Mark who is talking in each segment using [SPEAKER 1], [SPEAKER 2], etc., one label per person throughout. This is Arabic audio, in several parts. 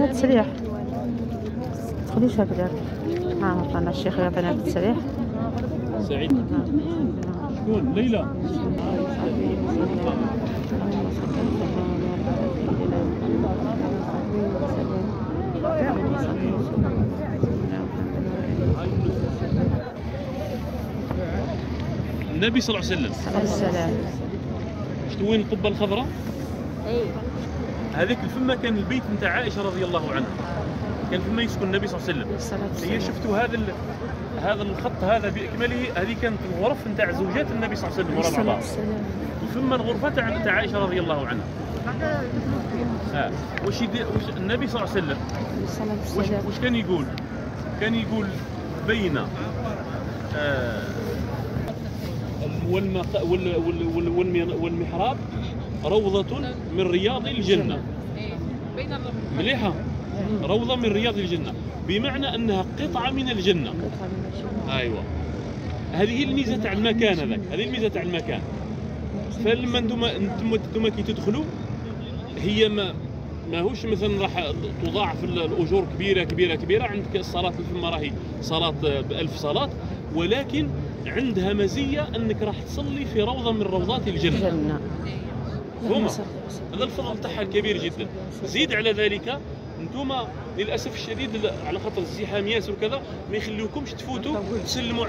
[SPEAKER 1] يعطينا التسريح. تدخليش هكذا. عطانا الشيخ يعطينا التسريح.
[SPEAKER 2] سعيد. شكون؟ ليلى. النبي صلى الله عليه وسلم. شتو وين القبه الخضراء؟
[SPEAKER 1] اي
[SPEAKER 2] هذيك الفمه كان البيت نتاع عائشه رضي الله عنها، كان فما يسكن النبي صلى الله عليه وسلم. هي شفتوا هذا الخط هذا باكمله، هذه كانت الغرف نتاع زوجات النبي صلى الله عليه وسلم ورا بعضها. الفمه الغرفه تاع عائشه رضي الله عنها. واش النبي صلى الله عليه وسلم واش كان يقول؟ كان يقول بين والمحراب روضة من رياض الجنة. مليحة، روضة من رياض الجنة، بمعنى أنها قطعة من الجنة. أيوة، هذه هي الميزة تاع المكان هذاك، هذه الميزة تاع المكان. فلما انتم كي تدخلوا، هي ماهوش مثلا راح تضاعف الأجور كبيرة كبيرة كبيرة. عندك الصلاة الفمة راهي صلاة ب1000 صلاة، ولكن عندها مزية أنك راح تصلي في روضة من روضات الجنة. هما هذا الفضل تاعها الكبير جدا. زيد على ذلك انتم للاسف الشديد على خاطر الزحام ياسر وكذا ما يخليوكمش تفوتوا تسلموا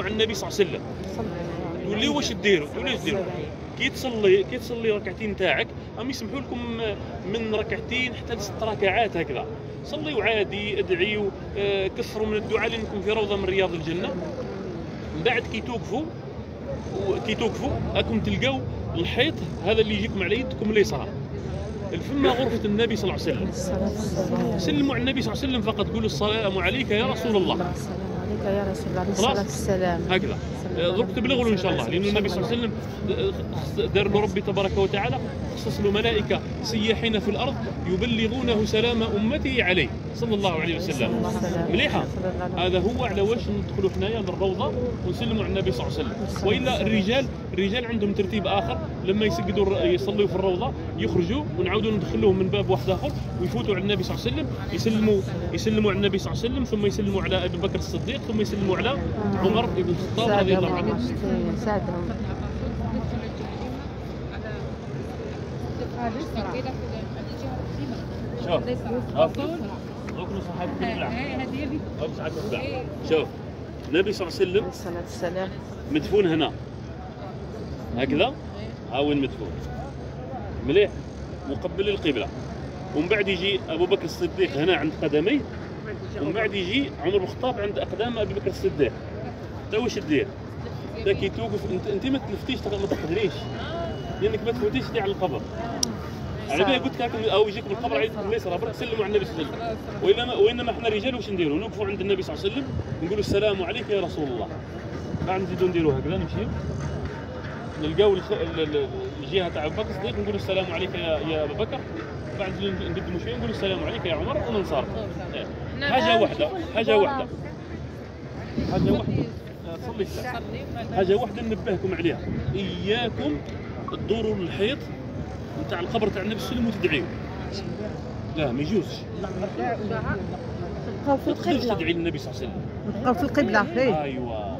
[SPEAKER 2] على النبي صلى الله عليه وسلم. توليو واش ديروا؟ كي تصلي ركعتين تاعك هم يسمحوا لكم من ركعتين حتى ل6 ركعات هكذا. صليوا عادي، ادعيوا، كثروا من الدعاء لانكم في روضه من رياض الجنه. من بعد كي توقفوا راكم تلقاو الحيط هذا اللي يجيكم على يدكم اليسرى، الفمة غرفة النبي صلى الله عليه وسلم. سلموا على النبي صلى الله عليه وسلم فقط، قولوا السلام عليك يا رسول الله.
[SPEAKER 1] السلام عليك يا رسول الله، عليه الصلاة والسلام.
[SPEAKER 2] هكذا درك تبلغوا له ان شاء الله، لأن النبي صلى الله عليه وسلم دار له ربي تبارك وتعالى خصص له ملائكة سياحين في الأرض يبلغونه سلام أمته عليه صلى الله عليه وسلم. مليحة، هذا هو على واش ندخلوا حنايا للروضة ونسلموا على النبي صلى الله عليه وسلم. وإلا الرجال عندهم ترتيب آخر، لما يسجدوا يصلوا في الروضة يخرجوا ونعاودوا ندخلوهم من باب واحد آخر ويفوتوا على النبي صلى الله عليه وسلم، يسلموا على النبي صلى الله عليه وسلم، ثم يسلموا على أبي بكر الصديق، ثم يسلموا على عمر بن الخطاب رضي الله عنه. شوف النبي صلى الله عليه وسلم مدفون هنا هكذا، ها وين مدفون مليح مقبل القبلة، ومن بعد يجي أبو بكر الصديق هنا عند قدميه، ومن بعد يجي عمر بن الخطاب عند أقدام أبي بكر الصديق. تا واش دير؟ تا كي توقف انت ما تلفتيش، ما تقدريش، لانك ما تفوتيش على القبر. على بالي قلت لكم او يجيكم القبر عيدكم اليسرى برك سلموا على النبي صلى الله عليه وسلم. وانما احنا رجال واش نديروا؟ نوقفوا عند النبي صلى الله عليه وسلم نقولوا السلام عليك يا رسول الله. بعد نزيدوا نديروا هكذا، نمشيو نلقاو الجهه تاع ابو بكر الصديق نقولوا السلام عليك يا ابو بكر. بعد نقدموا شويه نقولوا السلام عليك يا عمر وننصرف. حاجه واحده تصلي حاجه واحده ننبهكم عليها، اياكم تدوروا للحيط نتاع القبر تاع النبي صلى الله عليه وسلم وتدعيوا. لا ما يجوزش.
[SPEAKER 1] نبقاو في القبلة،
[SPEAKER 2] تدعي للنبي صلى الله عليه وسلم،
[SPEAKER 1] نبقاو في القبلة.
[SPEAKER 2] ايوه.